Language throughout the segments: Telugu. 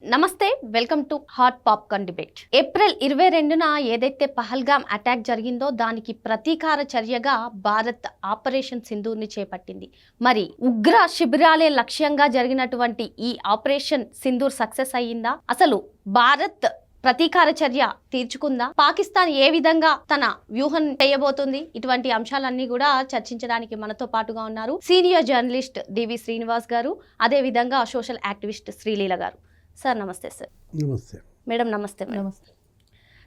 నమస్తే, welcome to hot popcorn debate. April 22న ఏదైతే పహల్గామ్ అటాక్ జరిగిందో దానికి ప్రతీకార చర్యగా భారత్ ఆపరేషన్ సింధూర్ని చేపట్టింది. మరి ఉగ్ర శిబిరాలే లక్ష్యంగా జరిగినటువంటి ఈ ఆపరేషన్ సింధూర్ సక్సెస్ అయ్యిందా? అసలు భారత్ ప్రతీకార చర్య తీర్చుకుందా? పాకిస్తాన్ ఏ విధంగా తన వ్యూహం చేయబోతుంది? ఇటువంటి అంశాలన్నీ కూడా చర్చించడానికి మనతో పాటుగా ఉన్నారు సీనియర్ జర్నలిస్ట్ డివి శ్రీనివాస్ గారు, అదే విధంగా సోషల్ యాక్టివిస్ట్ శ్రీలీల గారు. సార్ నమస్తే. సార్ నమస్తే. మేడం నమస్తే. నమస్తే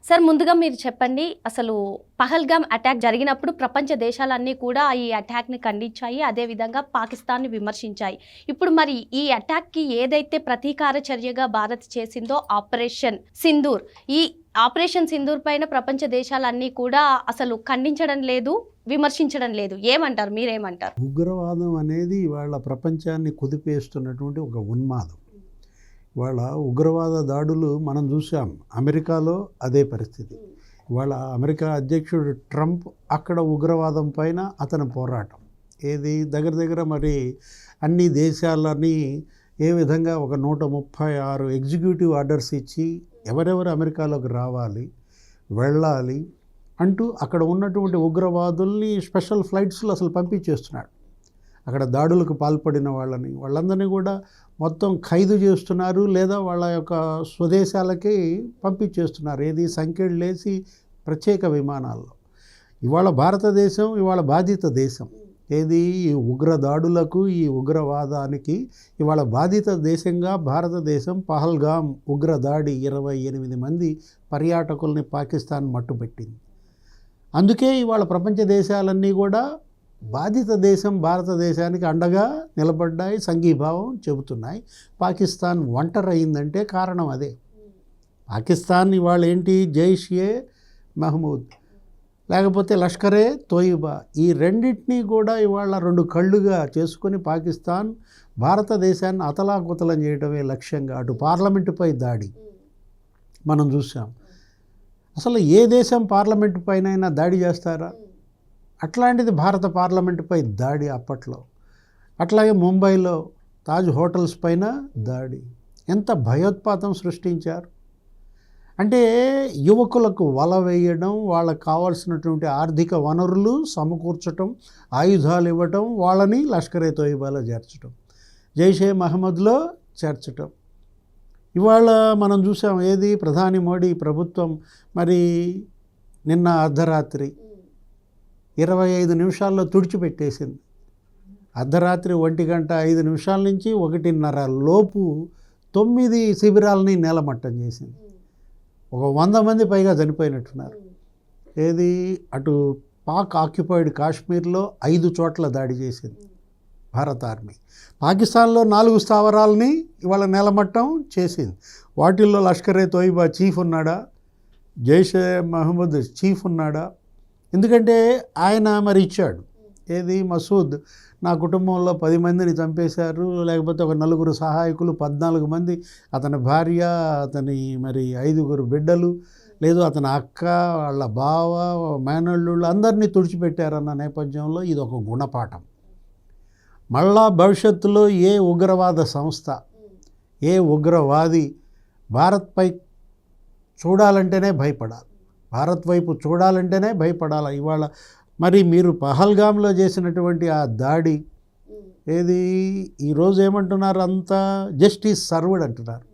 సార్. ముందుగా మీరు చెప్పండి, అసలు పహల్గామ్ అటాక్ జరిగినప్పుడు ప్రపంచ దేశాలన్నీ కూడా ఈ అటాక్ని ఖండించాయి, అదేవిధంగా పాకిస్తాన్ని విమర్శించాయి. ఇప్పుడు మరి ఈ అటాక్కి ఏదైతే ప్రతీకార చర్యగా భారత్ చేసిందో ఆపరేషన్ సింధూర్, ఈ ఆపరేషన్ సింధూర్ పైన ప్రపంచ దేశాలన్నీ కూడా అసలు ఖండించడం లేదు, విమర్శించడం లేదు. ఏమంటారు, మీరేమంటారు? ఉగ్రవాదం అనేది ఇవాళ ప్రపంచాన్ని కుదిపేస్తున్నటువంటి ఒక ఉన్మాదం. ఇవాళ ఉగ్రవాద దాడులు మనం చూసాం. అమెరికాలో అదే పరిస్థితి. ఇవాళ అమెరికా అధ్యక్షుడు ట్రంప్ అక్కడ ఉగ్రవాదం పైన అతని పోరాటం ఏది దగ్గర మరి అన్ని దేశాలని ఏ విధంగా ఒక 136 ఎగ్జిక్యూటివ్ ఆర్డర్స్ ఇచ్చి ఎవరెవరు అమెరికాలోకి రావాలి, వెళ్ళాలి అంటూ అక్కడ ఉన్నటువంటి ఉగ్రవాదుల్ని స్పెషల్ ఫ్లైట్స్లో అసలు పంపించేస్తున్నాడు. అక్కడ దాడులకు పాల్పడిన వాళ్ళందరినీ కూడా మొత్తం ఖైదు చేస్తున్నారు, లేదా వాళ్ళ యొక్క స్వదేశాలకి పంపించేస్తున్నారు. ఏది సంఖ్యలేసి ప్రత్యేక విమానాల్లో. ఇవాళ భారతదేశం ఇవాళ బాధిత దేశం. ఏది ఈ ఉగ్ర దాడులకు, ఈ ఉగ్రవాదానికి ఇవాళ బాధిత దేశంగా భారతదేశం పహల్గామ్ ఉగ్ర దాడి 28 మంది పర్యాటకుల్ని పాకిస్తాన్ మట్టుపెట్టింది. అందుకే ఇవాళ ప్రపంచ దేశాలన్నీ కూడా బాధిత దేశం భారతదేశానికి అండగా నిలబడ్డాయి, సంఘీభావం చెబుతున్నాయి. పాకిస్తాన్ ఒంటరైందంటే కారణం అదే. పాకిస్తాన్ ఇవాళ ఏంటి, జైషే మహమూద్ లేకపోతే లష్కరే తోయిబా, ఈ రెండింటినీ కూడా ఇవాళ 2 కళ్ళుగా చేసుకొని పాకిస్తాన్ భారతదేశాన్ని అతలాకుతలం చేయడమే లక్ష్యంగా అటు పార్లమెంటుపై దాడి మనం చూసాం. అసలు ఏ దేశం పార్లమెంటు పైన దాడి చేస్తారా? అట్లాంటిది భారత పార్లమెంటుపై దాడి అప్పట్లో. అట్లాగే ముంబైలో తాజ్ హోటల్స్ పైన దాడి. ఎంత భయోత్పాతం సృష్టించారు అంటే యువకులకు వల వేయడం, వాళ్ళకు కావాల్సినటువంటి ఆర్థిక వనరులు సమకూర్చడం, ఆయుధాలు ఇవ్వటం, వాళ్ళని లష్కరే తోయిబాలో చేర్చడం, జైషే మహమ్మద్లో చేర్చటం. ఇవాళ మనం చూసాం ఏది, ప్రధాని మోడీ ప్రభుత్వం మరి నిన్న అర్ధరాత్రి 25 నిమిషాల్లో తుడిచిపెట్టేసింది. అర్ధరాత్రి 1:05 నుంచి 1:30 లోపు 9 శిబిరాలని నేలమట్టం చేసింది. ఒక 100 మంది పైగా చనిపోయినట్టున్నారు. ఏది, అటు పాక్ ఆక్యుపైడ్ కాశ్మీర్లో 5 చోట్ల దాడి చేసింది భారత ఆర్మీ. పాకిస్తాన్లో 4 స్థావరాలని ఇవాళ నేలమట్టం చేసింది. వాటిల్లో లష్కరే తోయిబా చీఫ్ ఉన్నాడా, జైషే మహమ్మద్ చీఫ్ ఉన్నాడా? ఎందుకంటే ఆయన మరి ఇచ్చాడు. ఏది, మసూద్ నా కుటుంబంలో 10 మందిని చంపేశారు, లేకపోతే ఒక 4 సహాయకులు, 14 మంది, అతని భార్య, అతని మరి 5 బిడ్డలు, లేదు అతని అక్క, వాళ్ళ బావ, మేనల్లుళ్ళు అందరినీ తుడిచిపెట్టారన్న నేపథ్యంలో ఇది ఒక గుణపాఠం. మళ్ళా భవిష్యత్తులో ఏ ఉగ్రవాద సంస్థ, ఏ ఉగ్రవాది భారత్పై చూడాలంటేనే భయపడాలి, భారత్ వైపు చూడాలంటేనే భయపడాలి. ఇవాళ మరి మీరు పహల్గామ్లో చేసినటువంటి ఆ దాడి ఏది, ఈరోజు ఏమంటున్నారు, అంతా జస్టిస్ సర్వ్డ్ అంటున్నారు,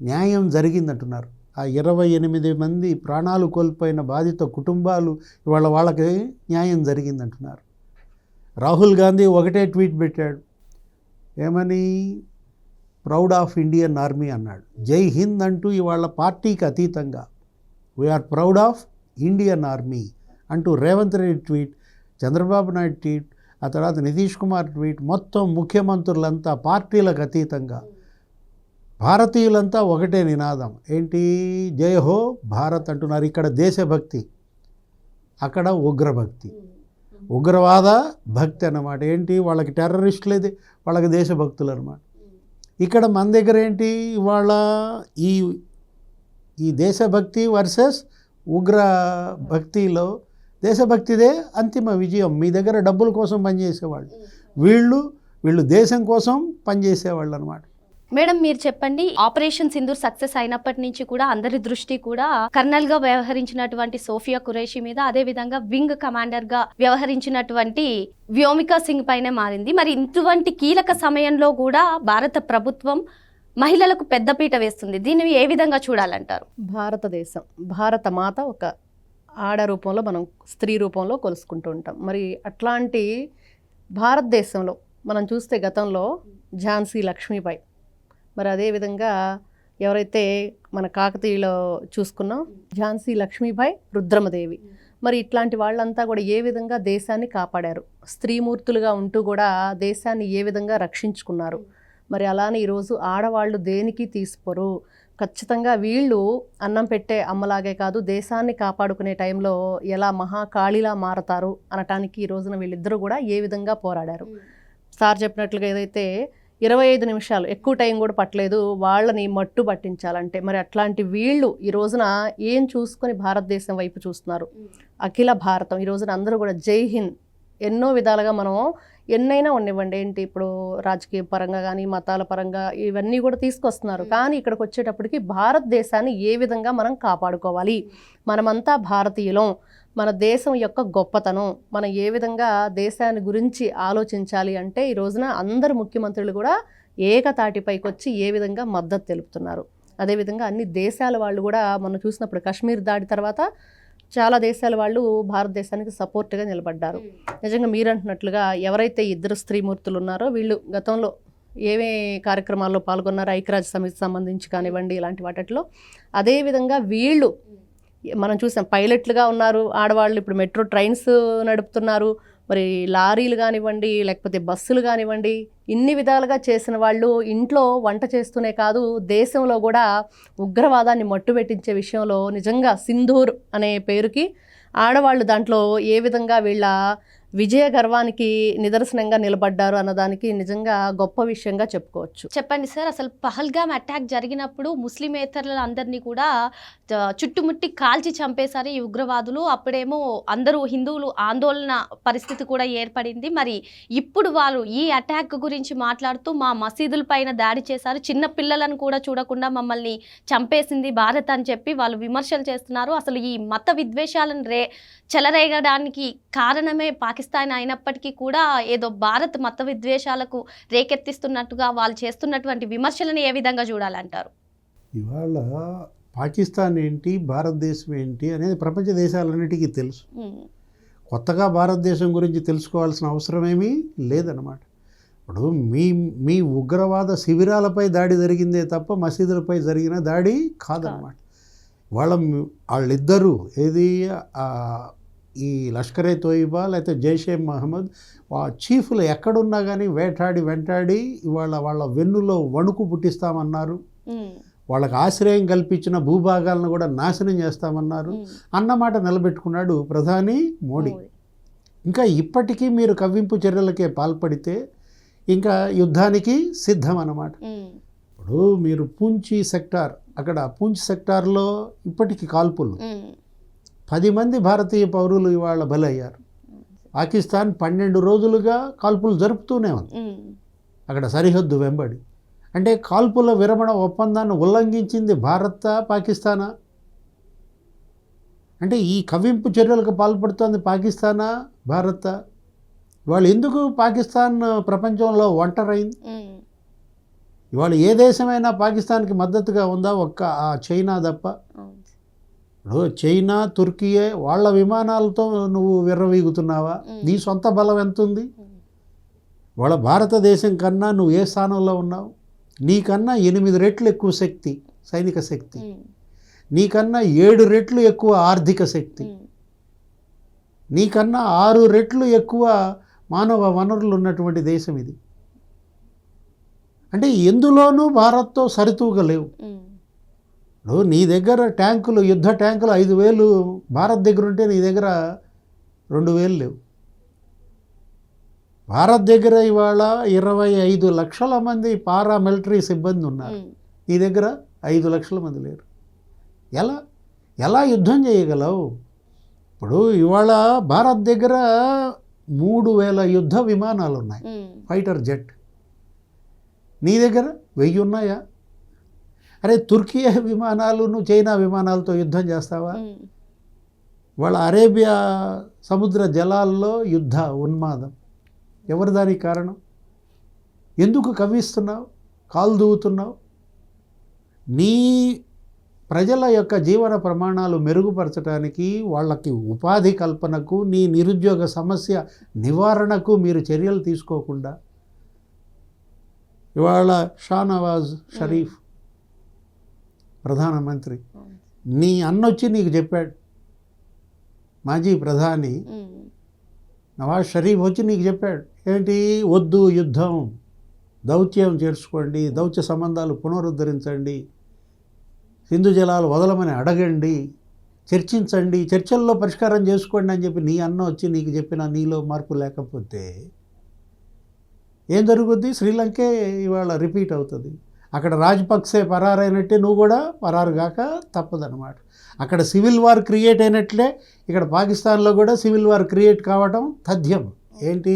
న్యాయం జరిగిందంటున్నారు. ఆ 28 మంది ప్రాణాలు కోల్పోయిన బాధిత కుటుంబాలు ఇవాళ వాళ్ళకి న్యాయం జరిగిందంటున్నారు. రాహుల్ గాంధీ ఒకటే ట్వీట్ పెట్టాడు, ఏమని, ప్రౌడ్ ఆఫ్ ఇండియన్ ఆర్మీ అన్నాడు. జై హింద్ అంటూ ఇవాళ పార్టీకి అతీతంగా we are proud of Indian army అంటూ రేవంత్ రెడ్డి ట్వీట్, చంద్రబాబు నాయుడు ట్వీట్, ఆ తర్వాత నితీష్ కుమార్ ట్వీట్, మొత్తం ముఖ్యమంత్రులంతా పార్టీలకు అతీతంగా భారతీయులంతా ఒకటే నినాదం ఏంటి, జై హో భారత్ అంటున్నారు. ఇక్కడ దేశభక్తి, అక్కడ ఉగ్రభక్తి, ఉగ్రవాద భక్తి అన్నమాట. ఏంటి, వాళ్ళకి టెర్రరిస్టులేది, వాళ్ళకి దేశభక్తులు అన్నమాట. ఇక్కడ మన దగ్గర ఏంటి, ఇవాళ ఈ దేశభక్తి వర్సెస్ ఉగ్ర భక్తిలో దేశభక్తిదే అంతిమ విజయం. మీ దగ్గర డబ్బుల కోసం పనిచేసేవాళ్ళు, వీళ్ళు దేశం కోసం పనిచేసేవాళ్ళు అన్నమాట. మేడం మీరు చెప్పండి, ఆపరేషన్ సింధూర్ సక్సెస్ అయినప్పటి నుంచి కూడా అందరి దృష్టి కూడా కర్నల్ గా వ్యవహరించినటువంటి సోఫియా ఖురేషీ మీద, అదే విధంగా వింగ్ కమాండర్ గా వ్యవహరించినటువంటి వ్యోమికా సింగ్ పైనే మారింది. మరి ఇటువంటి కీలక సమయంలో కూడా భారత ప్రభుత్వం మహిళలకు పెద్దపీట వేస్తుంది. దీన్ని ఏ విధంగా చూడాలంటారు? భారతదేశం, భారత మాత ఒక ఆడ రూపంలో, మనం స్త్రీ రూపంలో కొలుసుకుంటూ ఉంటాం. మరి అట్లాంటి భారతదేశంలో మనం చూస్తే గతంలో ఝాన్సీ లక్ష్మీబాయి, మరి అదేవిధంగా ఎవరైతే మన కాకతీయలో చూసుకున్నాం ఝాన్సీ లక్ష్మీబాయి, రుద్రమదేవి, మరి ఇట్లాంటి వాళ్ళంతా కూడా ఏ విధంగా దేశాన్ని కాపాడారు, స్త్రీమూర్తులుగా ఉంటూ కూడా దేశాన్ని ఏ విధంగా రక్షించుకున్నారు. మరి అలానే ఈరోజు ఆడవాళ్ళు దేనికి తీసుకోరు. ఖచ్చితంగా వీళ్ళు అన్నం పెట్టే అమ్మలాగే కాదు, దేశాన్ని కాపాడుకునే టైంలో ఎలా మహాకాళిలా మారతారు అనటానికి ఈ రోజున వీళ్ళిద్దరూ కూడా ఏ విధంగా పోరాడారు. సార్ చెప్పినట్లుగా ఏదైతే 25 నిమిషాలు, ఎక్కువ టైం కూడా పట్టలేదు వాళ్ళని మట్టు పట్టించాలంటే. మరి అట్లాంటి వీళ్ళు ఈ రోజున ఏం చూసుకొని భారతదేశం వైపు చూస్తున్నారు. అఖిల భారతం ఈ రోజున అందరూ కూడా జై హింద్ ఎన్నో విధాలుగా మనం ఎన్నైనా ఉండనివ్వండి, ఏంటి ఇప్పుడు రాజకీయ పరంగా కానీ మతాల పరంగా ఇవన్నీ కూడా తీసుకొస్తున్నారు. కానీ ఇక్కడికి వచ్చేటప్పటికి భారతదేశాన్ని ఏ విధంగా మనం కాపాడుకోవాలి, మనమంతా భారతీయులం, మన దేశం యొక్క గొప్పతనం, మనం ఏ విధంగా దేశాన్ని గురించి ఆలోచించాలి అంటే ఈ రోజున అందరు ముఖ్యమంత్రులు కూడా ఏకతాటిపైకి వచ్చి ఏ విధంగా మద్దతు తెలుపుతున్నారు. అదేవిధంగా అన్ని దేశాల వాళ్ళు కూడా మనం చూసినప్పుడు కాశ్మీర్ దాడి తర్వాత చాలా దేశాల వాళ్ళు భారతదేశానికి సపోర్ట్గా నిలబడ్డారు. నిజంగా మీరు అంటున్నట్లుగా ఎవరైతే ఇద్దరు స్త్రీమూర్తులు ఉన్నారో వీళ్ళు గతంలో ఏవే కార్యక్రమాల్లో పాల్గొన్నారో, ఐక్యరాజ్య సమితికి సంబంధించి కానివ్వండి ఇలాంటి వాటిలో, అదేవిధంగా వీళ్ళు మనం చూసాం పైలట్లుగా ఉన్నారు ఆడవాళ్ళు, ఇప్పుడు మెట్రో ట్రైన్స్ నడుపుతున్నారు, మరి లారీలు కానివ్వండి లేకపోతే బస్సులు కానివ్వండి, ఇన్ని విధాలుగా చేసిన వాళ్ళు ఇంట్లో వంట చేస్తూనే కాదు దేశంలో కూడా ఉగ్రవాదాన్ని మట్టుబెట్టించే విషయంలో నిజంగా సింధూర్ అనే పేరుకి ఆడవాళ్ళు దాంట్లో ఏ విధంగా వీళ్ళ విజయ గర్వానికి నిదర్శనంగా నిలబడ్డారు అన్నదానికి నిజంగా గొప్ప విషయంగా చెప్పుకోవచ్చు. చెప్పండి సార్, అసలు పహల్గామ్ అటాక్ జరిగినప్పుడు ముస్లిమేతరులందరినీ కూడా చుట్టుముట్టి కాల్చి చంపేశారు ఈ ఉగ్రవాదులు. అప్పుడేమో అందరూ హిందువులు ఆందోళన పరిస్థితి కూడా ఏర్పడింది. మరి ఇప్పుడు వాళ్ళు ఈ అటాక్ గురించి మాట్లాడుతూ మా మసీదుల పైన దాడి చేశారు, చిన్న పిల్లలను కూడా చూడకుండా మమ్మల్ని చంపేసింది భారత్ అని చెప్పి వాళ్ళు విమర్శలు చేస్తున్నారు. అసలు ఈ మత విద్వేషాలను చెలరేగడానికి కారణమే పాకిస్తాన్ అయినప్పటికీ కూడా ఏదో భారత్ మత విద్వేషాలకు రేకెత్తిస్తున్నట్టుగా వాళ్ళు చేస్తున్నటువంటి విమర్శలను ఏ విధంగా చూడాలంటారు? ఇవాళ పాకిస్తాన్ ఏంటి, భారతదేశం ఏంటి అనేది ప్రపంచ దేశాలన్నిటికీ తెలుసు. కొత్తగా భారతదేశం గురించి తెలుసుకోవాల్సిన అవసరం ఏమీ లేదన్నమాట. ఇప్పుడు మీ ఉగ్రవాద శిబిరాలపై దాడి జరిగిందే తప్ప మసీదులపై జరిగిన దాడి కాదన్నమాట. వాళ్ళిద్దరూ ఏది ఈ లష్కరే తోయిబా లేకపోతే జైషే మహమ్మద్ చీఫ్లు ఎక్కడున్నా కానీ వెంటాడి వాళ్ళ వెన్నులో వణుకు పుట్టిస్తామన్నారు. వాళ్ళకి ఆశ్రయం కల్పించిన భూభాగాలను కూడా నాశనం చేస్తామన్నారు అన్నమాట నిలబెట్టుకున్నాడు ప్రధాని మోడీ. ఇంకా ఇప్పటికీ మీరు కవ్వింపు చర్యలకే పాల్పడితే ఇంకా యుద్ధానికి సిద్ధం అన్నమాట. ఇప్పుడు మీరు పూంచి సెక్టార్, అక్కడ పూంచి సెక్టార్లో ఇప్పటికీ కాల్పులు 10 మంది భారతీయ పౌరులు ఇవాళ బలయ్యారు. పాకిస్తాన్ 12 రోజులుగా కాల్పులు జరుపుతూనే ఉంది అక్కడ సరిహద్దు వెంబడి. అంటే కాల్పుల విరమణ ఒప్పందాన్ని ఉల్లంఘించింది భారత పాకిస్తానా? అంటే ఈ కవ్వింపు చర్యలకు పాల్పడుతోంది పాకిస్తానా భారత? వాళ్ళు ఎందుకు పాకిస్తాన్ ప్రపంచంలో ఒంటరైంది? ఇవాళ ఏ దేశమైనా పాకిస్తాన్కి మద్దతుగా ఉందా? ఒక్క చైనా తప్ప. ఇప్పుడు చైనా, తుర్కీయే వాళ్ళ విమానాలతో నువ్వు విర్రవీగుతున్నావా? నీ సొంత బలం ఎంత ఉంది? వాళ్ళ భారతదేశం కన్నా నువ్వు ఏ స్థానంలో ఉన్నావు? నీకన్నా 8 రెట్లు ఎక్కువ శక్తి, సైనిక శక్తి, నీకన్నా 7 రెట్లు ఎక్కువ ఆర్థిక శక్తి, నీకన్నా 6 రెట్లు ఎక్కువ మానవ వనరులు ఉన్నటువంటి దేశం ఇది. అంటే ఎందులోనూ భారత్తో సరితూగలేవు. నీ దగ్గర ట్యాంకులు, యుద్ధ ట్యాంకులు 5,000 భారత్ దగ్గర ఉంటే నీ దగ్గర 2,000 లేవు. భారత్ దగ్గర ఇవాళ 25 లక్షల మంది పారామిలిటరీ సిబ్బంది ఉన్నారు, నీ దగ్గర 5 లక్షల మంది లేరు. ఎలా యుద్ధం చేయగలవు? ఇప్పుడు ఇవాళ భారత్ దగ్గర 3,000 యుద్ధ విమానాలు ఉన్నాయి, ఫైటర్ జెట్. నీ దగ్గర 1000 ఉన్నాయా? అరే తుర్కియా విమానాలు నువ్వు చైనా విమానాలతో యుద్ధం చేస్తావా? వాళ్ళ అరేబియా సముద్ర జలాల్లో యుద్ధ ఉన్మాదం. ఎవరు దానికి కారణం? ఎందుకు కవ్విస్తున్నావు, కాలు దువ్వుతున్నావు? నీ ప్రజల యొక్క జీవన ప్రమాణాలు మెరుగుపరచడానికి, వాళ్ళకి ఉపాధి కల్పనకు, నీ నిరుద్యోగ సమస్య నివారణకు మీరు చర్యలు తీసుకోకుండా ఇవాళ షానవాజ్ షరీఫ్ ప్రధానమంత్రి, నీ అన్నొచ్చి నీకు చెప్పాడు, మాజీ ప్రధాని నవాజ్ షరీఫ్ వచ్చి నీకు చెప్పాడు ఏంటి, వద్దు యుద్ధం, దౌత్యం చేర్చుకోండి, దౌత్య సంబంధాలు పునరుద్ధరించండి, సింధు జలాలు వదలమని అడగండి, చర్చించండి, చర్చల్లో పరిష్కారం చేసుకోండి అని చెప్పి నీ అన్న వచ్చి నీకు చెప్పిన నీలో మార్పు లేకపోతే ఏం జరుగుద్ది? శ్రీలంకే ఇవాళ రిపీట్ అవుతుంది. అక్కడ రాజపక్సే పరారైనట్టే నువ్వు కూడా పరారు కాక తప్పదన్నమాట. అక్కడ సివిల్ వార్ క్రియేట్ అయినట్లే ఇక్కడ పాకిస్తాన్లో కూడా సివిల్ వార్ క్రియేట్ కావటం తథ్యం. ఏంటి,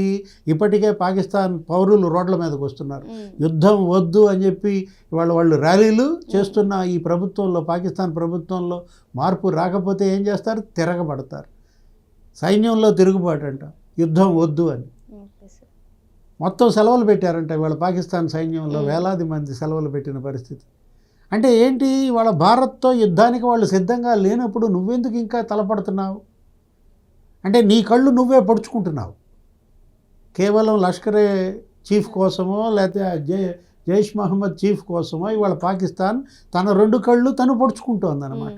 ఇప్పటికే పాకిస్తాన్ పౌరులు రోడ్ల మీదకి వస్తున్నారు, యుద్ధం వద్దు అని చెప్పి వాళ్ళు ర్యాలీలు చేస్తున్న ఈ ప్రభుత్వంలో, పాకిస్తాన్ ప్రభుత్వంలో మార్పు రాకపోతే ఏం చేస్తారు? తిరగబడతారు. సైన్యంలో తిరుగుబాటు అంట, యుద్ధం వద్దు అని మొత్తం సెలవులు పెట్టారంట. ఇవాళ పాకిస్తాన్ సైన్యంలో వేలాది మంది సెలవులు పెట్టిన పరిస్థితి. అంటే ఏంటి, వాళ్ళ భారత్తో యుద్ధానికి వాళ్ళు సిద్ధంగా లేనప్పుడు నువ్వెందుకు ఇంకా తలపడుతున్నావు? అంటే నీ కళ్ళు నువ్వే పొడుచుకుంటున్నావు. కేవలం లష్కరే చీఫ్ కోసమో లేకపోతే జైష్ మహమ్మద్ చీఫ్ కోసమో ఇవాళ పాకిస్తాన్ తన 2 కళ్ళు తను పొడుచుకుంటోంది అన్నమాట.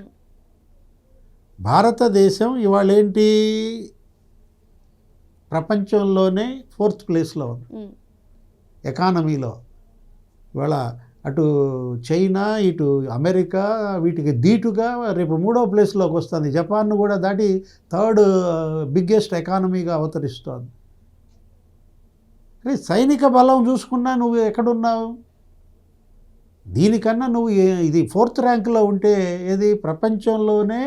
భారతదేశం ఇవాళ ఏంటి, ప్రపంచంలోనే 4th ప్లేస్లో ఉంది ఎకానమీలో. ఇవాళ అటు చైనా, ఇటు అమెరికా, వీటికి ధీటుగా రేపు 3వ ప్లేస్లోకి వస్తుంది. జపాన్ను కూడా దాటి 3rd బిగ్గెస్ట్ ఎకానమీగా అవతరిస్తోంది. సైనిక బలం చూసుకున్నా నువ్వు ఎక్కడున్నావు? దీనికన్నా నువ్వు ఇది 4th ర్యాంకులో ఉంటే ఏది, ప్రపంచంలోనే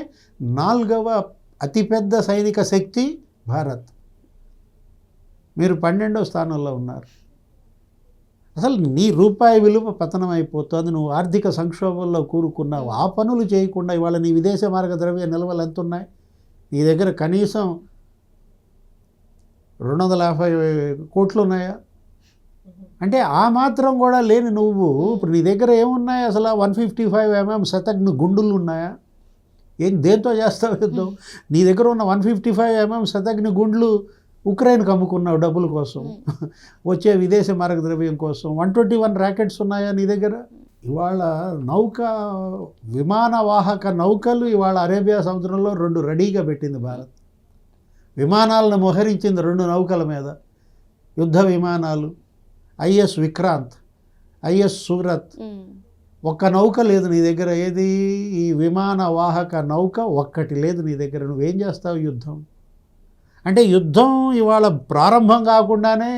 4వ అతిపెద్ద సైనిక శక్తి భారత్, మీరు 12వ స్థానంలో ఉన్నారు. అసలు నీ రూపాయి విలువ పతనం అయిపోతుంది, నువ్వు ఆర్థిక సంక్షోభంలో కూరుకున్నావు. ఆ పనులు చేయకుండా ఇవాళ నీ విదేశ మార్గ ద్రవ్య నిల్వలు ఎంత ఉన్నాయి? నీ దగ్గర కనీసం 250 కోట్లు ఉన్నాయా? అంటే ఆ మాత్రం కూడా లేని నువ్వు ఇప్పుడు నీ దగ్గర ఏమున్నాయి? అసలు 155 mm శతఘ్న గుండులు ఉన్నాయా? దేంతో చేస్తావు యుద్ధం? నీ దగ్గర ఉన్న 155 mm శతఘ్న గుండ్లు ఉక్రెయిన్కి అమ్ముకున్నావు డబ్బుల కోసం, వచ్చే విదేశీ మార్గ ద్రవ్యం కోసం. 121 ర్యాకెట్స్ ఉన్నాయా నీ దగ్గర? ఇవాళ విమానవాహక నౌకలు ఇవాళ అరేబియా సముద్రంలో 2 రెడీగా పెట్టింది భారత్. విమానాలను మోహరించింది 2 నౌకల మీద, యుద్ధ విమానాలు. Is Vikrant, is Surat. ఒక్క నౌక లేదు నీ దగ్గర. ఏది, ఈ విమాన వాహక నౌక ఒక్కటి లేదు నీ దగ్గర. నువ్వేం చేస్తావు యుద్ధం? అంటే యుద్ధం ఇవాళ ప్రారంభం కాకుండానే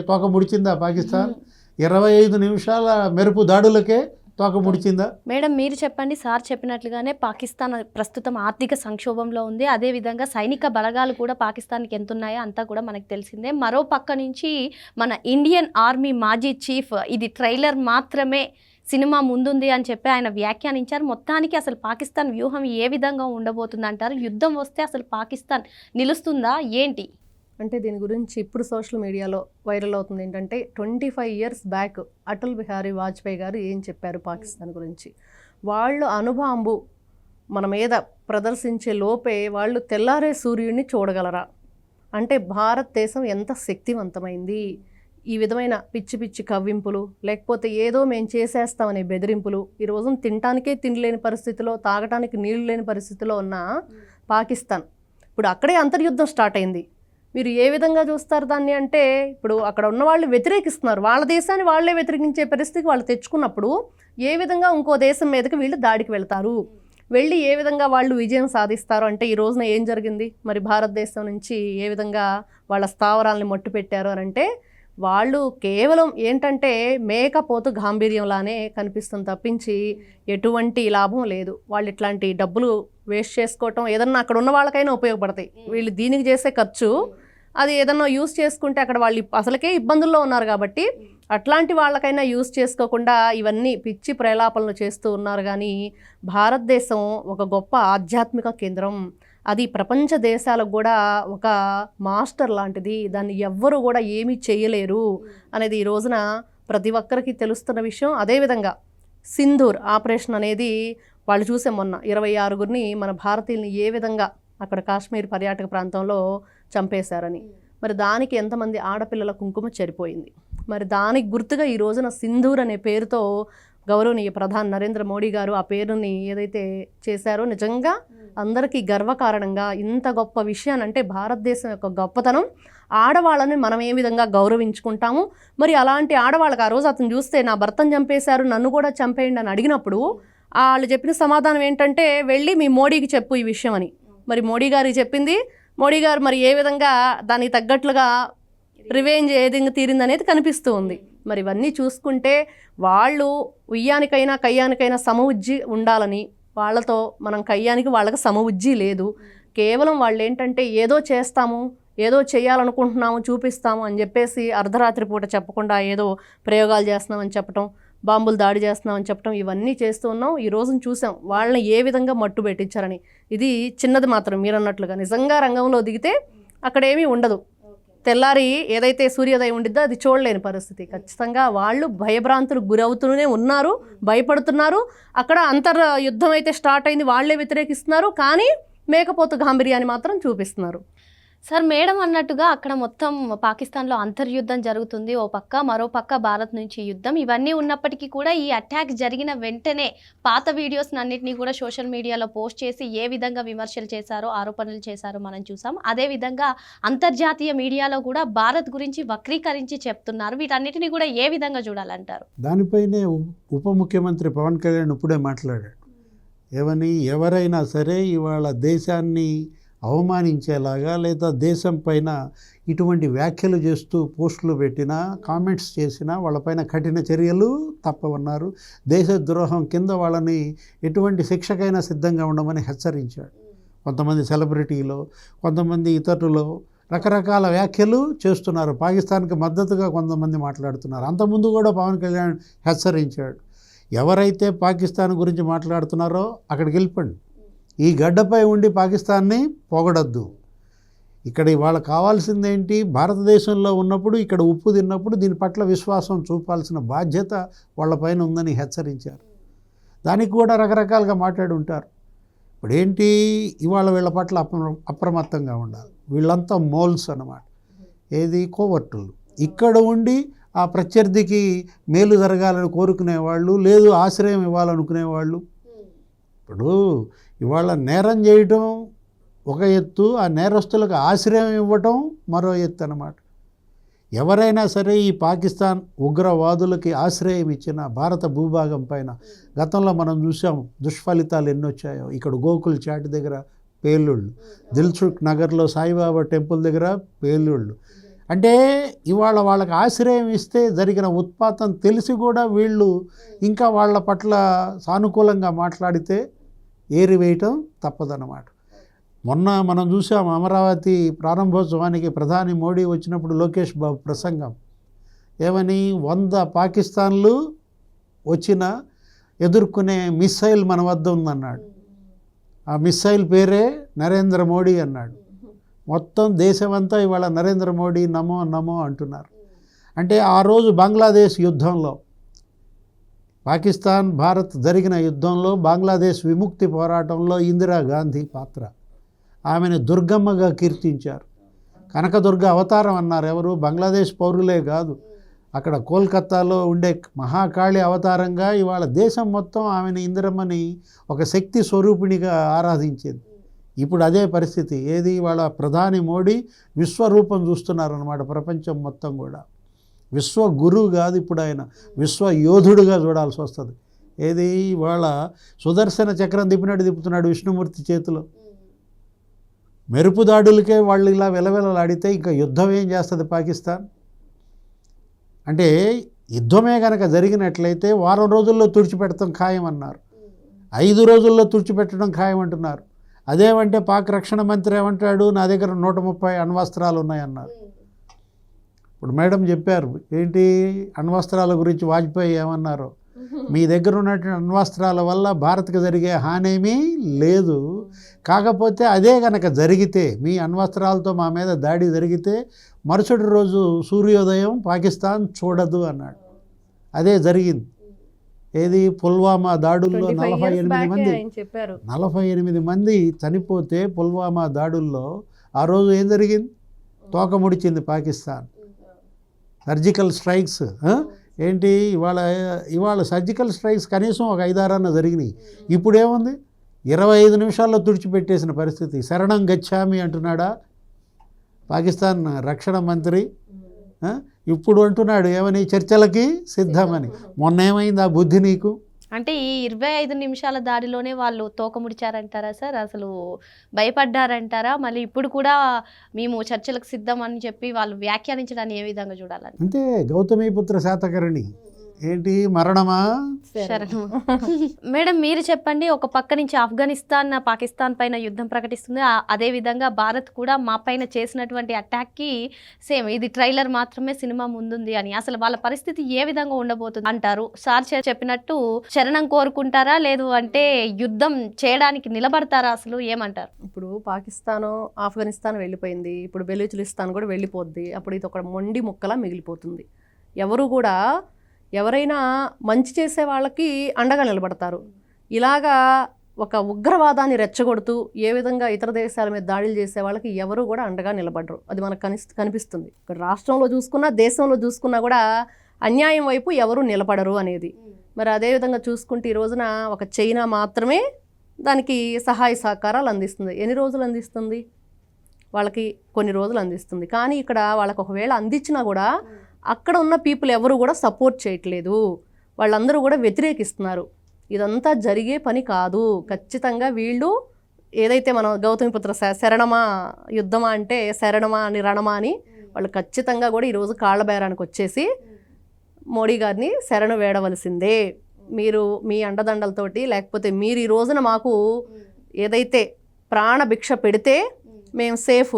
తోక ముడిచిందా పాకిస్తాన్? 25 నిమిషాల మెరుపు దాడులకే తోక ముడిచిందా? మేడం మీరు చెప్పండి, సార్ చెప్పినట్లుగానే పాకిస్తాన్ ప్రస్తుతం ఆర్థిక సంక్షోభంలో ఉంది. అదేవిధంగా సైనిక బలగాలు కూడా పాకిస్తాన్కి ఎంత ఉన్నాయో అంతా కూడా మనకు తెలిసిందే. మరో పక్క నుంచి మన ఇండియన్ ఆర్మీ మాజీ చీఫ్ ఇది ట్రైలర్ మాత్రమే, సినిమా ముందుంది అని చెప్పి ఆయన వ్యాఖ్యానించారు. మొత్తానికి అసలు పాకిస్తాన్ వ్యూహం ఏ విధంగా ఉండబోతుంది అంటారు? యుద్ధం వస్తే అసలు పాకిస్తాన్ నిలుస్తుందా ఏంటి? అంటే దీని గురించి ఇప్పుడు సోషల్ మీడియాలో వైరల్ అవుతుంది ఏంటంటే 25 years బ్యాక్ అటల్ బిహారీ వాజ్పేయి గారు ఏం చెప్పారు పాకిస్తాన్ గురించి. వాళ్ళు అణుబాంబు మన మీద ప్రదర్శించే లోపే వాళ్ళు తెల్లారే సూర్యుడిని చూడగలరా? అంటే భారతదేశం ఎంత శక్తివంతమైంది. ఈ విధమైన పిచ్చి పిచ్చి కవ్వింపులు, లేకపోతే ఏదో మేము చేసేస్తామనే బెదిరింపులు, ఈ రోజు తినటానికే తిండిలేని పరిస్థితిలో, తాగటానికి నీళ్లు లేని పరిస్థితిలో ఉన్న పాకిస్తాన్ ఇప్పుడు అక్కడే అంతర్యుద్ధం స్టార్ట్ అయింది. మీరు ఏ విధంగా చూస్తారు దాన్ని అంటే, ఇప్పుడు అక్కడ ఉన్న వాళ్ళు వ్యతిరేకిస్తున్నారు, వాళ్ళ దేశాన్ని వాళ్ళే వ్యతిరేకించే పరిస్థితికి వాళ్ళు తెచ్చుకున్నప్పుడు ఏ విధంగా ఇంకో దేశం మీదకి వీళ్ళు దాడికి వెళ్తారు, వెళ్ళి ఏ విధంగా వాళ్ళు విజయం సాధిస్తారు అంటే ఈ రోజున ఏం జరిగింది? మరి భారతదేశం నుంచి ఏ విధంగా వాళ్ళ స్థావరాలని మట్టు పెట్టారు అని అంటే, వాళ్ళు కేవలం ఏంటంటే మేకపోతు గాంభీర్యంలానే కనిపిస్తుంది తప్పించి ఎటువంటి లాభం లేదు. వాళ్ళు ఇట్లాంటి డబ్బులు వేస్ట్ చేసుకోవటం ఏదన్నా అక్కడ ఉన్న వాళ్ళకైనా ఉపయోగపడతాయి. వీళ్ళు దీనికి చేసే ఖర్చు అది ఏదన్నా యూస్ చేసుకుంటే అక్కడ వాళ్ళు అసలుకే ఇబ్బందుల్లో ఉన్నారు కాబట్టి అట్లాంటి వాళ్ళకైనా యూజ్ చేసుకోకుండా ఇవన్నీ పిచ్చి ప్రలాపనలు చేస్తూ ఉన్నారు. కానీ భారతదేశం ఒక గొప్ప ఆధ్యాత్మిక కేంద్రం, అది ప్రపంచ దేశాలకు కూడా ఒక మాస్టర్ లాంటిది, దాన్ని ఎవ్వరూ కూడా ఏమీ చేయలేరు అనేది ఈ రోజున ప్రతి ఒక్కరికి తెలుస్తున్న విషయం. అదేవిధంగా సింధూర్ ఆపరేషన్ అనేది వాళ్ళు చూసే మొన్న 26 మన భారతీయుల్ని ఏ విధంగా అక్కడ కాశ్మీర్ పర్యాటక ప్రాంతంలో చంపేశారని. మరి దానికి ఎంతమంది ఆడపిల్లల కుంకుమ చెరిపోయింది. మరి దానికి గుర్తుగా ఈ రోజున సింధూర్ అనే పేరుతో గౌరవనీయ ప్రధాని నరేంద్ర మోడీ గారు ఆ పేరుని ఏదైతే చేశారో నిజంగా అందరికీ గర్వకారణంగా, ఇంత గొప్ప విషయాన్ని అంటే భారతదేశం యొక్క గొప్పతనం, ఆడవాళ్ళని మనం ఏ విధంగా గౌరవించుకుంటాము. మరి అలాంటి ఆడవాళ్ళకి ఆ రోజు అతను చూస్తే నా భర్తను చంపేశారు, నన్ను కూడా చంపేయండి అని అడిగినప్పుడు వాళ్ళు చెప్పిన సమాధానం ఏంటంటే వెళ్ళి మీ మోడీకి చెప్పు ఈ విషయం అని. మరి మోడీ గారికి చెప్పింది, మోడీ గారు మరి ఏ విధంగా దానికి తగ్గట్లుగా రివెంజ్ ఏ విధంగా తీరిందనేది కనిపిస్తూ ఉంది. మరి ఇవన్నీ చూసుకుంటే వాళ్ళు ఉయ్యానికైనా కయ్యానికైనా సమఉజ్జి ఉండాలని, వాళ్ళతో మనం కయ్యానికి వాళ్ళకి సమఉజ్జి లేదు. కేవలం వాళ్ళు ఏంటంటే ఏదో చేస్తాము, ఏదో చేయాలనుకుంటున్నాము, చూపిస్తాము అని చెప్పేసి అర్ధరాత్రి పూట చెప్పకుండా ఏదో ప్రయోగాలు చేస్తున్నామని చెప్పటం, బాంబులు దాడి చేస్తున్నామని చెప్పటం, ఇవన్నీ చేస్తూ ఉన్నాం. ఈ రోజున చూసాం వాళ్ళని ఏ విధంగా మట్టు పెట్టించారని. ఇది చిన్నది మాత్రం మీరు అన్నట్లుగా, నిజంగా రంగంలో దిగితే అక్కడేమీ ఉండదు. తెల్లారి ఏదైతే సూర్యోదయం ఉండిద్దో అది చూడలేని పరిస్థితి. ఖచ్చితంగా వాళ్ళు భయభ్రాంతులకు గురవుతూనే ఉన్నారు, భయపడుతున్నారు. అక్కడ యుద్ధం అయితే స్టార్ట్ అయింది, వాళ్ళే వ్యతిరేకిస్తున్నారు, కానీ మేకపోతు గాంభీర్యాన్ని మాత్రం చూపిస్తున్నారు. సార్, మేడం అన్నట్టుగా అక్కడ మొత్తం పాకిస్తాన్లో అంతర్యుద్ధం జరుగుతుంది, ఓ పక్క, మరో పక్క భారత్ నుంచి యుద్ధం. ఇవన్నీ ఉన్నప్పటికీ కూడా ఈ అటాక్ జరిగిన వెంటనే పాత వీడియోస్ అన్నింటినీ కూడా సోషల్ మీడియాలో పోస్ట్ చేసి ఏ విధంగా విమర్శలు చేశారో, ఆరోపణలు చేశారో మనం చూసాం. అదేవిధంగా అంతర్జాతీయ మీడియాలో కూడా భారత్ గురించి వక్రీకరించి చెప్తున్నారు. వీటన్నిటిని కూడా ఏ విధంగా చూడాలంటారు? దానిపైనే ఉప ముఖ్యమంత్రి పవన్ కళ్యాణ్ ఇప్పుడే మాట్లాడాడు. ఏమని, ఎవరైనా సరే ఇవాళ దేశాన్ని అవమానించేలాగా లేదా దేశం పైన ఇటువంటి వ్యాఖ్యలు చేస్తూ పోస్టులు పెట్టినా, కామెంట్స్ చేసినా వాళ్ళపైన కఠిన చర్యలు తప్పవన్నారు. దేశద్రోహం కింద వాళ్ళని ఎటువంటి శిక్షకైనా సిద్ధంగా ఉండమని హెచ్చరించాడు. కొంతమంది సెలబ్రిటీలో, కొంతమంది ఇతరులు రకరకాల వ్యాఖ్యలు చేస్తున్నారు. పాకిస్తాన్కి మద్దతుగా కొంతమంది మాట్లాడుతున్నారు. అంతకుముందు కూడా పవన్ కళ్యాణ్ హెచ్చరించాడు, ఎవరైతే పాకిస్తాన్ గురించి మాట్లాడుతున్నారో అక్కడికి వెళ్ళిపోండి, ఈ గడ్డపై ఉండి పాకిస్తాన్ని పొగడద్దు. ఇక్కడ ఇవాళ కావాల్సిందేంటి, భారతదేశంలో ఉన్నప్పుడు ఇక్కడ ఉప్పు తిన్నప్పుడు దీని పట్ల విశ్వాసం చూపాల్సిన బాధ్యత వాళ్ళపైన ఉందని హెచ్చరించారు. దానికి కూడా రకరకాలుగా మాట్లాడి ఉంటారు. ఇప్పుడు ఏంటి, ఇవాళ వీళ్ళ పట్ల అప్రమత్తంగా ఉండాలి. వీళ్ళంతా మోల్స్ అన్నమాట, ఏది కోవర్టులు. ఇక్కడ ఉండి ఆ ప్రత్యర్థికి మేలు జరగాలని కోరుకునేవాళ్ళు, లేదు ఆశ్రయం ఇవ్వాలనుకునేవాళ్ళు. ఇప్పుడు ఇవాళ నేరం చేయటం ఒక ఎత్తు, ఆ నేరస్తులకు ఆశ్రయం ఇవ్వటం మరో ఎత్తు అన్నమాట. ఎవరైనా సరే ఈ పాకిస్తాన్ ఉగ్రవాదులకి ఆశ్రయం ఇచ్చిన భారత భూభాగం పైన గతంలో మనం చూసాం దుష్ఫలితాలు ఎన్ని వచ్చాయో. ఇక్కడ గోకుల్ చాట్ దగ్గర పేలుళ్ళు, దిల్సుఖ్ నగర్లో సాయిబాబా టెంపుల్ దగ్గర పేలుళ్ళు. అంటే ఇవాళ వాళ్ళకి ఆశ్రయం ఇస్తే జరిగిన ఉత్పాతం తెలిసి కూడా వీళ్ళు ఇంకా వాళ్ళ పట్ల సానుకూలంగా మాట్లాడితే ఏరివేయటం తప్పదన్నమాట. మొన్న మనం చూసాం అమరావతి ప్రారంభోత్సవానికి ప్రధాని మోడీ వచ్చినప్పుడు లోకేష్ బాబు ప్రసంగం ఏమని, 100 పాకిస్తాన్లు వచ్చినా ఎదుర్కొనే మిస్సైల్ మన వద్ద ఉందన్నాడు. ఆ మిస్సైల్ పేరే నరేంద్ర మోడీ అన్నాడు. మొత్తం దేశమంతా ఇవాళ నరేంద్ర మోడీ నమో నమో అంటున్నారు. అంటే ఆ రోజు బంగ్లాదేశ్ యుద్ధంలో, పాకిస్తాన్ భారత్ జరిగిన యుద్ధంలో, బంగ్లాదేశ్ విముక్తి పోరాటంలో ఇందిరాగాంధీ పాత్ర, ఆమెను దుర్గమ్మగా కీర్తించారు. కనకదుర్గ అవతారం అన్నారు. ఎవరు, బంగ్లాదేశ్ పౌరులే కాదు, అక్కడ కోల్కతాలో ఉండే మహాకాళి అవతారంగా ఇవాళ దేశం మొత్తం ఆమెను, ఇందిరమ్మని ఒక శక్తి స్వరూపిణిగా ఆరాధించింది. ఇప్పుడు అదే పరిస్థితి. ఏది, ఇవాళ ప్రధాని మోడీ విశ్వరూపం చూస్తున్నారన్నమాట. ప్రపంచం మొత్తం కూడా విశ్వ గురువు కాదు, ఇప్పుడు ఆయన విశ్వ యోధుడుగా చూడాల్సి వస్తుంది. ఏది, ఇవాళ సుదర్శన చక్రం తిప్పినట్టు తిప్పుతున్నాడు విష్ణుమూర్తి చేతిలో. మెరుపు దాడులకే వాళ్ళు ఇలా వెలవెలలాడితే ఇంకా యుద్ధం ఏం చేస్తుంది పాకిస్తాన్? అంటే యుద్ధమే కనుక జరిగినట్లయితే వారం రోజుల్లో తుడిచిపెట్టడం ఖాయం అన్నారు, 5 రోజుల్లో తుడిచిపెట్టడం ఖాయం అంటున్నారు. అదేమంటే పాక్ రక్షణ మంత్రి ఏమంటాడు, నా దగ్గర 130 అణ్వస్త్రాలు ఉన్నాయన్నారు. ఇప్పుడు మేడం చెప్పారు ఏంటి అణ్వస్త్రాల గురించి వాజ్పేయి ఏమన్నారు, మీ దగ్గర ఉన్నటువంటి అణ్వస్త్రాల వల్ల భారత్కి జరిగే హానేమీ లేదు, కాకపోతే అదే కనుక జరిగితే మీ అణ్వస్త్రాలతో మా మీద దాడి జరిగితే మరుసటి రోజు సూర్యోదయం పాకిస్తాన్ చూడదు అన్నాడు. అదే జరిగింది. ఏది పుల్వామా దాడుల్లో 48 మంది చనిపోతే పుల్వామా దాడుల్లో ఆ రోజు ఏం జరిగింది, తోక ముడిచింది పాకిస్తాన్. సర్జికల్ స్ట్రైక్స్ ఏంటి ఇవాళ సర్జికల్ స్ట్రైక్స్ కనీసం ఒక 5-6 జరిగినాయి. ఇప్పుడు ఏముంది 25 నిమిషాల్లో తుడిచిపెట్టేసిన పరిస్థితి. శరణం గచ్చామి అంటున్నాడా పాకిస్తాన్ రక్షణ మంత్రి, ఇప్పుడు అంటున్నాడు ఏమని, చర్చలకి సిద్ధమని. మొన్న ఏమైంది ఆ బుద్ధి నీకు? అంటే ఈ 25 నిమిషాల దాడిలోనే వాళ్ళు తోక ముడిచారంటారా సార్? అసలు భయపడ్డారంటారా? మళ్ళీ ఇప్పుడు కూడా మేము చర్చలకు సిద్ధం అని చెప్పి వాళ్ళు వ్యాఖ్యానించడాన్ని ఏ విధంగా చూడాలని? అంటే గౌతమీపుత్ర శాతకర్ణి ఏంటి మరణమా శరణం. మేడం మీరు చెప్పండి, ఒక పక్క నుంచి ఆఫ్ఘనిస్తాన్ పాకిస్తాన్ పైన యుద్ధం ప్రకటిస్తుంది, అదే విధంగా భారత్ కూడా మా పైన చేసినటువంటి అటాక్కి సేమ్ ఇది ట్రైలర్ మాత్రమే, సినిమా ముందుంది అని. అసలు వాళ్ళ పరిస్థితి ఏ విధంగా ఉండబోతుంది అంటారు? సార్ చెప్పినట్టు శరణం కోరుకుంటారా, లేదు అంటే యుద్ధం చేయడానికి నిలబడతారా? అసలు ఏమంటారు? ఇప్పుడు పాకిస్తాన్ ఆఫ్ఘనిస్తాన్ వెళ్ళిపోయింది, ఇప్పుడు బెలూచిస్తాన్ కూడా వెళ్ళిపోద్ది. అప్పుడు ఇది ఒక మొండి ముక్కలా మిగిలిపోతుంది. ఎవరైనా మంచి చేసే వాళ్ళకి అండగా నిలబడతారు. ఇలాగా ఒక ఉగ్రవాదాన్ని రెచ్చగొడుతూ ఏ విధంగా ఇతర దేశాల మీద దాడులు చేసే వాళ్ళకి ఎవరు కూడా అండగా నిలబడరు. అది మనకు కనిపిస్తుంది. ఇక్కడ రాష్ట్రంలో చూసుకున్నా దేశంలో చూసుకున్నా కూడా అన్యాయం వైపు ఎవరు నిలబడరు అనేది. మరి అదేవిధంగా చూసుకుంటే ఈ రోజున ఒక చైనా మాత్రమే దానికి సహాయ సహకారాలు అందిస్తుంది. ఎన్ని రోజులు అందిస్తుంది? వాళ్ళకి కొన్ని రోజులు అందిస్తుంది. కానీ ఇక్కడ వాళ్ళకి ఒకవేళ అందించినా కూడా అక్కడ ఉన్న పీపుల్ ఎవరు కూడా సపోర్ట్ చేయట్లేదు, వాళ్ళందరూ కూడా వ్యతిరేకిస్తున్నారు. ఇదంతా జరిగే పని కాదు. ఖచ్చితంగా వీళ్ళు ఏదైతే మనం గౌతమిపుత్ర శరణమా యుద్ధమా అంటే శరణమా అని రణమా అని వాళ్ళు ఖచ్చితంగా కూడా ఈరోజు కాళ్ళ బేరానికి వచ్చేసి మోడీ గారిని శరణు వేడవలసిందే. మీరు మీ అండదండలతోటి, లేకపోతే మీరు ఈ రోజున మాకు ఏదైతే ప్రాణభిక్ష పెడితే మేము సేఫ్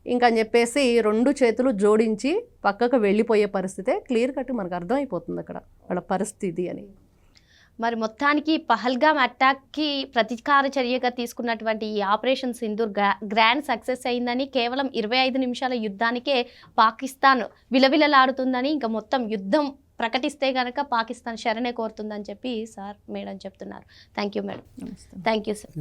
ఇంకని చెప్పేసి 2 చేతులు జోడించి పక్కకు వెళ్ళిపోయే పరిస్థితే క్లియర్ కట్ మనకు అర్థమైపోతుంది అక్కడ వాళ్ళ పరిస్థితి అని. మరి మొత్తానికి పహల్గామ్ అటాక్కి ప్రతీకార చర్యగా తీసుకున్నటువంటి ఈ ఆపరేషన్ సింధూర్ గ్రాండ్ సక్సెస్ అయిందని, కేవలం 25 నిమిషాల యుద్ధానికే పాకిస్తాన్ విలవిలలాడుతుందని, ఇంకా మొత్తం యుద్ధం ప్రకటిస్తే కనుక పాకిస్తాన్ శరణే కోరుతుందని చెప్పి సార్ మేడం చెప్తున్నారు. Thank you madam. Thank you sir.